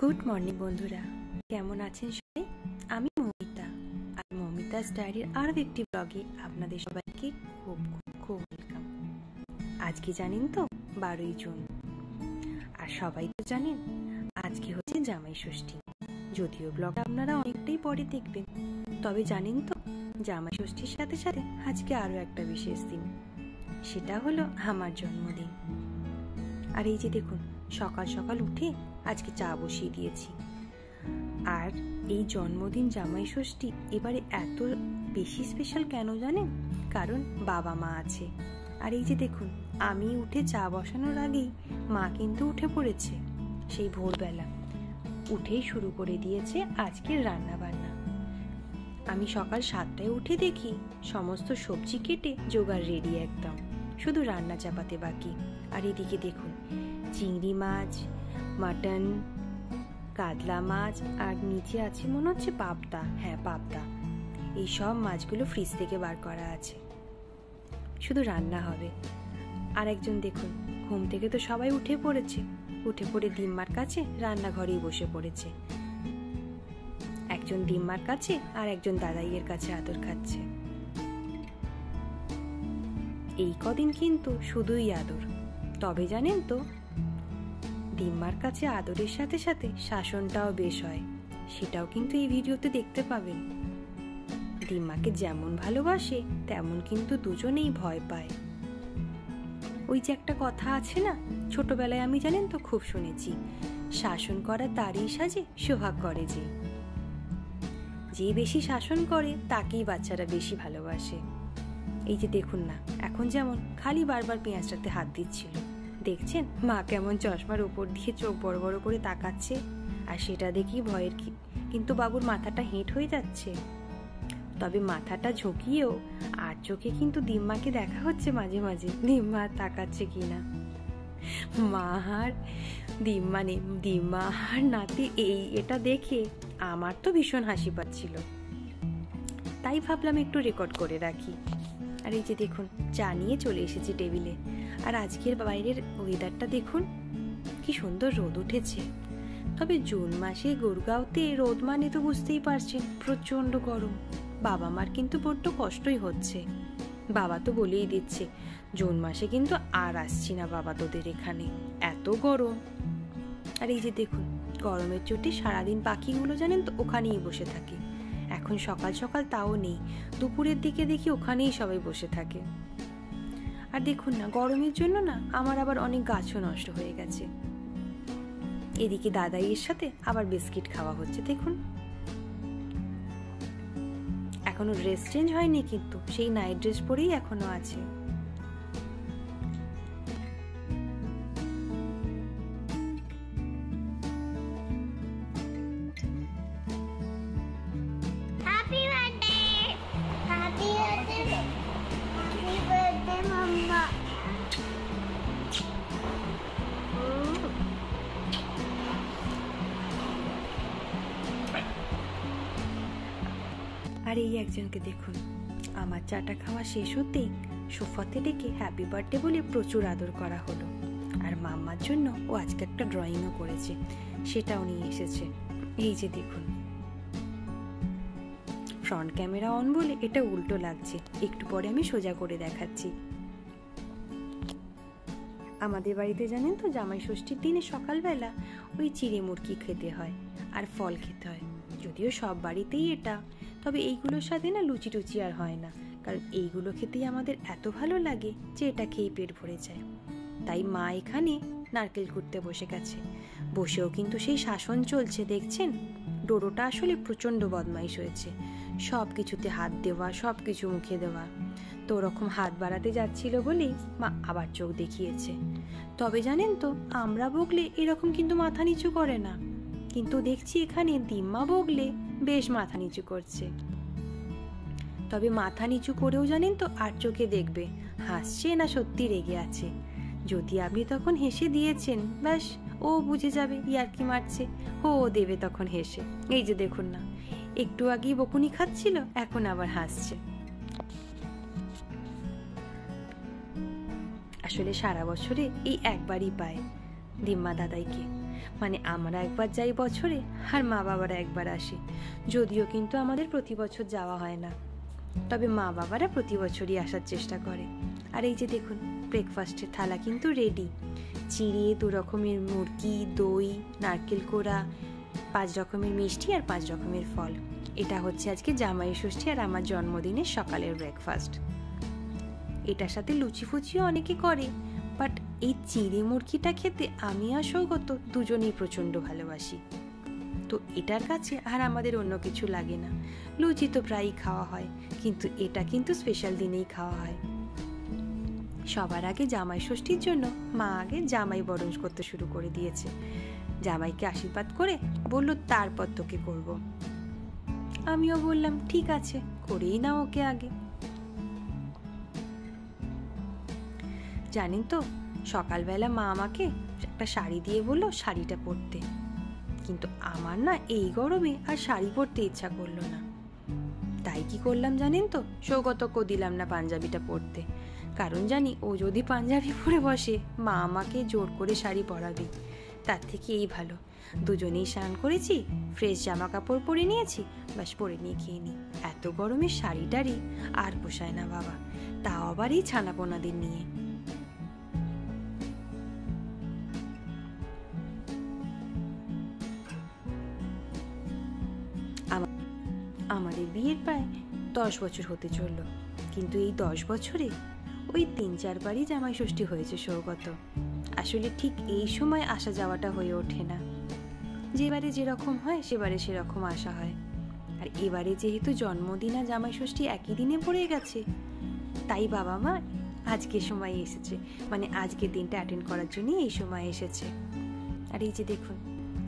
Good morning বন্ধুরা, কেমন আছেন সবাই? আমি মমিতা, আর মমিতাস ডায়েরির আরও একটি ব্লগে আপনাদের সবাইকে খুব খুব ওয়েলকাম। আজকে জানেন তো 12ই জুন, আর সবাই তো জানেন আজকে হচ্ছে জামাই ষষ্ঠী। যদিও ব্লগটা আপনারা অনেকটাই পরে দেখবেন, তবে জানেন তো জামাই ষষ্ঠীর সাথে সাথে আজকে আরও একটা বিশেষ দিন, সেটা হলো আমার জন্মদিন। আর এই যে দেখুন, সকাল সকাল উঠে আজকে চা বসিয়ে দিয়েছি। আর এই জন্মদিন জামাই ষষ্ঠী এবারে এত বেশি স্পেশাল কেন জানেন? কারণ বাবা মা আছে। আর এই যে দেখুন, আমি উঠে চা বসানোর আগেই মা কিন্তু উঠে পড়েছে। সেই ভোরবেলা উঠেই শুরু করে দিয়েছে আজকের রান্না বান্না। আমি সকাল 7টায় উঠে দেখি সমস্ত সবজি কেটে জোগাড় রেডি, একদম শুধু রান্না চাপাতে বাকি। আর এদিকে দেখুন, চিংড়ি মাছ, মাটন, কাতলা মাছ, আর নিচে আছে মনে হচ্ছে পাবদা। হ্যাঁ, পাবদা। এই সব মাছগুলো ফ্রিজ থেকে বার করা আছে, শুধু রান্না হবে। আর একজন দেখুন, ঘুম থেকে তো সবাই উঠে পড়েছে, উঠে পড়ে দিম্মার কাছে রান্নাঘরেই বসে পড়েছে। একজন দিম্মার কাছে আর একজন দাদাইয়ের কাছে আদর খাচ্ছে। এই কদিন কিন্তু শুধুই আদর। তবে জানেন তো, দিম্মার কাছে আদরের সাথে সাথে শাসনটাও বেশ হয়, সেটাও কিন্তু এই ভিডিওতে দেখতে পাবেন। দিম্মাকে যেমন ভালোবাসে তেমন কিন্তু দুজনেই ভয় পায়। ওই যে একটা কথা আছে না, ছোটবেলায় আমি জানেন তো খুব শুনেছি, শাসন করা তারই সাজে সোহাগ করে যে বেশি শাসন করে তাকেই বাচ্চারা বেশি ভালোবাসে। এই যে দেখুন না, এখন যেমন খালি বারবার পেঁয়াজটাতে হাত দিচ্ছিল, দেখছেন মা কেমন চশমার উপর দিয়ে চোখ বড় বড় করে তাকাচ্ছে, আর সেটা দেখি ভয়ের কিন্তু বাবুর মাথাটা হেঁট হয়ে যাচ্ছে। তবে মাথাটা ঝুঁকিয়েও আর চোখে কিন্তু দিম্মাকে দেখা হচ্ছে মাঝে মাঝে, দিম্মা তাকাচ্ছে কিনা। মা আর দিম্মা আর নাতি এটা দেখে আমার তো ভীষণ হাসি পাচ্ছিল, তাই ভাবলাম একটু রেকর্ড করে রাখি। আর এই যে দেখুন, চা নিয়ে চলে এসেছি টেবিলে। আর আজকের বাইরের ওয়েদারটা দেখুন, কি সুন্দর রোদ উঠেছে। তবে জুন মাসে গুরগাঁওতে রোদ মানে তো বুঝতেই পারছেন প্রচন্ড গরম। বাবা মার কিন্তু বড্ড কষ্টই হচ্ছে। বাবা তো বলেই দিচ্ছে, জুন মাসে কিন্তু আর আসছি না বাবা তোদের এখানে, এত গরম। আর এই যে দেখুন, গরমের চোটে সারাদিন পাখিগুলো জানেন তো ওখানেই বসে থাকে। এখন সকাল সকাল তাও নেই, দুপুরের দিকে দেখি ওখানেই সবাই বসে থাকে। আর দেখুন না, গরমের জন্য না আমার আবার অনেক গাছও নষ্ট হয়ে গেছে। এদিকে দাদাইয়ের সাথে আবার বিস্কিট খাওয়া হচ্ছে। দেখুন, এখনো ড্রেস চেঞ্জ হয়নি, কিন্তু সেই নাইট ড্রেস পরেই এখনো আছে। আর এই একজনকে দেখুন, আমার চাটা খাওয়া শেষ হতেই সোফাতে ডেকে হ্যাপি বার্থডে বলে প্রচুর আদর করা হলো। আর মাম্মার জন্য ও আজকে একটা ড্রয়িংও করেছে, সেটাও নিয়ে এসেছে। এই যে দেখুন, ফ্রন্ট ক্যামেরা অন বলে এটা উল্টো লাগছে, একটু পরে আমি সোজা করে দেখাচ্ছি। আমাদের বাড়িতে জানেন তো জামাই ষষ্ঠীর দিনে সকালবেলা ওই চিড়ে মুরগি খেতে হয় আর ফল খেতে হয়। যদিও সব বাড়িতেই এটা, তবে এইগুলোর সাথে না লুচি টুচি আর হয় না, কারণ এইগুলো খেতেই আমাদের এত ভালো লাগে যে এটা খেয়েই পেট ভরে যায়। তাই মা এখানে নারকেল কুটতে বসে গেছে। বসেও কিন্তু সেই শাসন চলছে, দেখছেন। ডোডোটা আসলে প্রচণ্ড বদমাইশ হয়েছে, সব কিছুতে হাত দেওয়া, সব কিছু মুখে দেওয়া। তো ওরকম হাত বাড়াতে যাচ্ছিল বলেই মা আবার চোখ দেখিয়েছে। তবে জানেন তো, আমরা বকলে এরকম কিন্তু মাথা নিচু করে না, কিন্তু দেখছি এখানে দিম্মা বকলে বেশ মাথা নিচু করছে। তবে মাথা নিচু করেও জানেন তো আর চোখে দেখবে হাসছে না সত্যি রেগে আছে। যদি আপনি তখন হেসে দিয়েছেন, ব্যাস ও বুঝে যাবে ইয়ার্কি মারছে, ও দেবে তখন হেসে। এই যে দেখুন না, একটু আগেই বকুনি খাচ্ছিল, এখন আবার হাসছে। আসলে সারা বছরে এই একবারই পায় দিম্মা দাদাইকে। মানে আমরা একবার যাই বছরে, আর মা বাবারা একবার আসে। যদিও কিন্তু আমাদের প্রতি বছর যাওয়া হয় না, তবে মা বাবারা প্রতি বছরই আসার চেষ্টা করে। আর এই যে দেখুন, ব্রেকফাস্টের থালা কিন্তু রেডি। চিড়ে, 2 রকমের মুরগি, দই, নারকেল কোড়া, 5 রকমের মিষ্টি আর 5 রকমের ফল। এটা হচ্ছে আজকে জামাই ষষ্ঠী আর আমার জন্মদিনের সকালের ব্রেকফাস্ট। এটার সাথে লুচি ফুচিও অনেকে করে, বাট এই চিড়ে মুরগিটা খেতে আমি আর সৌগত দুজনেই প্রচণ্ড ভালোবাসি। তো এটার কাছে আর আমাদের অন্য কিছু লাগে না। লুচি তো প্রায়ই খাওয়া হয়, কিন্তু এটা কিন্তু স্পেশাল দিনেই খাওয়া হয়। সবার আগে জামাই ষষ্ঠীর জন্য মা আগে জামাই বরণ করতে শুরু করে দিয়েছে। জামাইকে আশীর্বাদ করে বলল তারপর তোকে করব। আমিও বললাম ঠিক আছে, করেই না ওকে আগে। জানেন তো, সকালবেলা মা আমাকে একটা শাড়ি দিয়ে বললো শাড়িটা পরতে, কিন্তু আমার না এই গরমে আর শাড়ি পরতে ইচ্ছা করলো না। তাই কি করলাম জানেন তো, সৌগতকেও দিলাম না পাঞ্জাবিটা পরতে, কারণ জানি ও যদি পাঞ্জাবি পরে বসে মা আমাকে জোর করে শাড়ি পরাবে। তার থেকে এই ভালো, দুজনেই স্নান করেছি, ফ্রেশ জামা কাপড় পরে নিয়েছি, ব্যাস পরে নিয়ে খেয়ে নিই। এত গরমে শাড়িটারই আর পোষায় না বাবা, তাও আবার এই ছানাপোনাদের নিয়ে। আমাদের বিয়ের প্রায় 10 বছর হতে চলল, কিন্তু এই 10 বছরে ওই 3-4 বারই জামাই ষষ্ঠী হয়েছে সৌগত। আসলে ঠিক এই সময় আসা যাওয়াটা হয়ে ওঠে না। যেবারে যেরকম হয় সেবারে সেরকম আসা হয়। আর এবারে যেহেতু জন্মদিন আর জামাই ষষ্ঠী একই দিনে পড়ে গেছে, তাই বাবা মা আজকে সময় এসেছে, মানে আজকের দিনটা অ্যাটেন্ড করার জন্য এই সময় এসেছে। আর এই যে দেখুন,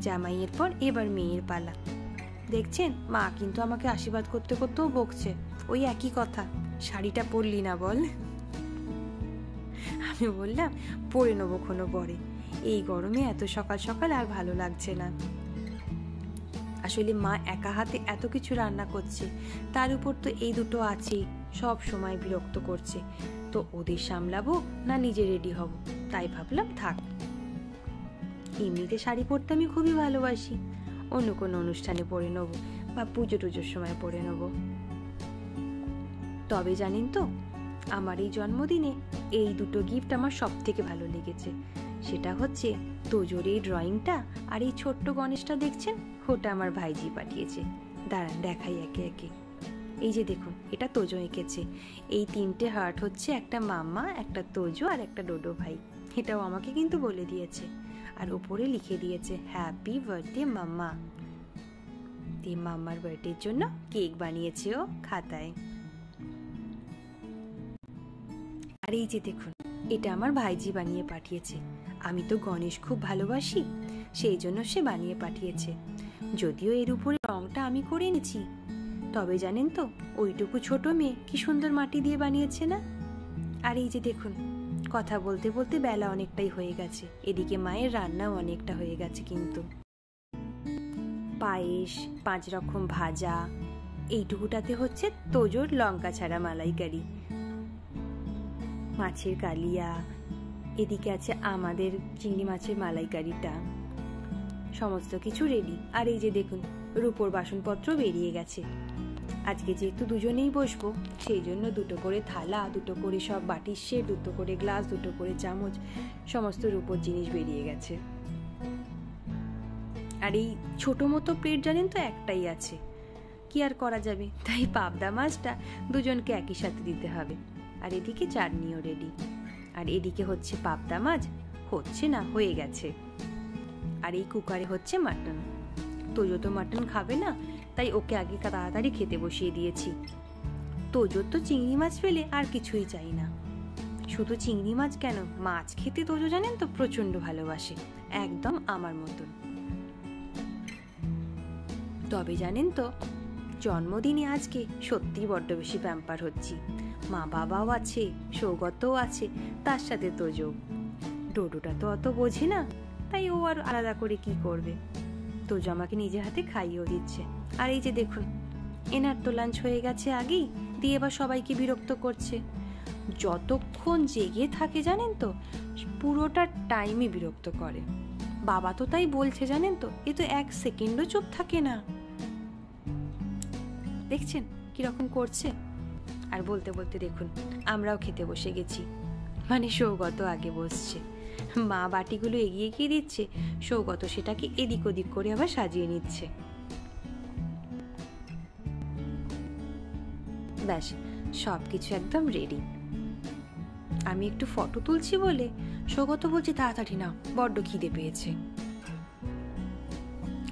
জামাইয়ের পর এবার মেয়ের পালা। দেখছেন, মা কিন্তু আমাকে আশীর্বাদ করতে করতেও বকছে, ওই একই কথা, শাড়িটা পরলি না বল। আমি বললাম পরে নেবো কোনো পরে, এই গরমে এত সকাল সকাল আর ভালো লাগছে না। আসলে মা একা হাতে এত কিছু রান্না করছে, তার উপর তো এই দুটো আছেই, সব সময় বিরক্ত করছে। তো ওদের সামলাবো না নিজে রেডি হব, তাই ভাবলাম থাক। এমনিতে শাড়ি পরতে আমি খুবই ভালোবাসি, অন্য কোনো অনুষ্ঠানে পরে নেব বা পুজো টুজোর সময় পরে নেব। তবে জানেন তো, আমার এই জন্মদিনে এই দুটো গিফট আমার সব থেকে ভালো লেগেছে। সেটা হচ্ছে তোজোর এই ড্রয়িংটা, আর এই ছোট্ট গণেশটা দেখছেন, ওটা আমার ভাইজি পাঠিয়েছে। দাঁড়ান দেখাই একে একে। এই যে দেখুন, এটা তোজো এঁকেছে। এই 3টে হার্ট হচ্ছে একটা মাম্মা, একটা তোজো আর একটা ডোডো ভাই। এটাও আমাকে কিন্তু বলে দিয়েছে। আর উপরে লিখে দিয়েছে হ্যাপি বার্থডে মাম্মা। মাম্মার বার্থডের জন্য কেক বানিয়েছে ও খাতায়। আর এই যে দেখুন, এটা আমার ভাইজি বানিয়ে পাঠিয়েছে। আমি তো গণেশ খুব ভালোবাসি, সেই জন্য সে বানিয়ে পাঠিয়েছে। যদিও এর উপরে রংটা আমি করে নিয়েছি, তবে জানেন তো, ওইটুকু ছোট মেয়ে কি সুন্দর মাটি দিয়ে বানিয়েছে না। আর এই যে দেখুন, কথা বলতে বলতে বেলা অনেকটাই হয়ে গেছে, এদিকে মায়ের রান্নাও অনেকটা হয়ে গেছে। কিন্তু পায়েস, 5 রকম ভাজা, এইটুকুটাতে হচ্ছে তোজোর লঙ্কা ছাড়া মালাইকারি, মাছের কালিয়া, এদিকে আছে আমাদের চিংড়ি মাছের মালাইকারিটা, সমস্ত কিছু রেডি। আর এই যে দেখুন, রূপোর বাসনপত্র বেরিয়ে গেছে। আজকে যেহেতু দুজনেই বসবো, সেই জন্য 2টো করে থালা, 2টো করে সব বাটির সেট, 2টো করে গ্লাস, 2টো করে চামচ, সমস্ত রূপোর জিনিস বেরিয়ে গেছে। আর এই ছোট মতো প্লেট জানেন তো একটাই আছে, কি আর করা যাবে, তাই পাবদা মাছটা দুজনকে একই সাথে দিতে হবে। আর এদিকে চাটনিও রেডি। আর এদিকে হচ্ছে পাবদা মাছ, হচ্ছে না, হয়ে গেছে। আর এই কুকারে হচ্ছে মাটন। তোজো তো মাটন খাবে না, তাই ওকে আগে তাড়াতাড়ি খেতে বসিয়ে দিয়েছি। তোজোর তো চিংড়ি মাছ পেলে আর কিছুই চাই না। শুধু চিংড়ি মাছ কেন, মাছ খেতে তোজো জানেন তো প্রচন্ড ভালোবাসে, একদম আমার মতন। তবে জানেন তো, জন্মদিনে আজকে সত্যি বড্ড বেশি প্যাম্পার হচ্ছি। মা বাবাও আছে, সৌগতও আছে, তার সাথে তোজো। ডোডোটা তো অত বোঝে না, তাই ও আর আলাদা করে কি করবে। তোজো আমাকে নিজে হাতে খাইয়েও দিচ্ছে। আর এই যে দেখুন, এনার তো লাঞ্চ হয়ে গেছে আগেই, দিয়ে এবার সবাইকে বিরক্ত করছে। যতক্ষণ জেগে থাকে জানেন তো, পুরোটা টাইমই বিরক্ত করে। বাবা তো তাই বলছে, জানেন তো, এ তো 1 সেকেন্ডও চুপ থাকে না। দেখছেন কিরকম করছে। আর বলতে বলতে দেখুন আমরাও খেতে বসে গেছি। মানে সৌগত আগে বসছে, মা বাটিগুলো এগিয়ে গিয়ে দিচ্ছে, সৌগত সেটাকে এদিক ওদিক করে আবার সাজিয়ে নিচ্ছে। ব্যাস সবকিছু একদম রেডি। আমি একটু ফটো তুলছি বলে সৌগত বলছে তাড়াতাড়ি না, বড্ড খিদে পেয়েছে।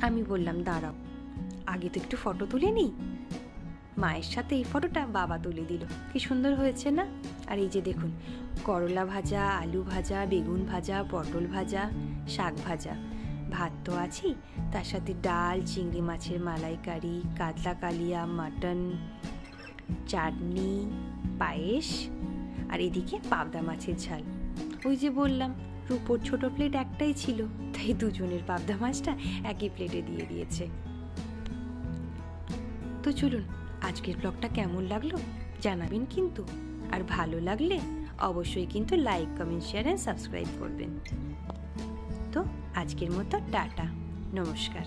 আমি বললাম দাঁড়াও, আগে তো একটু ফটো তুলে নিই। মায়ের সাথে এই ফটোটা বাবা তুলে দিল। কি সুন্দর হয়েছে না? আর এই যে দেখুন, করলা ভাজা, আলু ভাজা, বেগুন ভাজা, পটল ভাজা, শাক ভাজা, ভাত তো আছেই, তার সাথে ডাল, চিংড়ি মাছের মালাইকারি, কাতলা কালিয়া, মাটন, চাটনি, পায়েস, আর এদিকে পাবদা মাছের ঝাল। ওই যে বললাম রূপোর ছোট প্লেট একটাই ছিল, তাই দুজনের পাবদা মাছটা একই প্লেটে দিয়ে দিয়েছে। তো চলুন, আজকের ব্লগটা কেমন লাগলো জানাবেন কিন্তু। আর ভালো লাগলে অবশ্যই কিন্তু like, comment, share and subscribe করবেন। তো আজকের মতো টাটা, নমস্কার।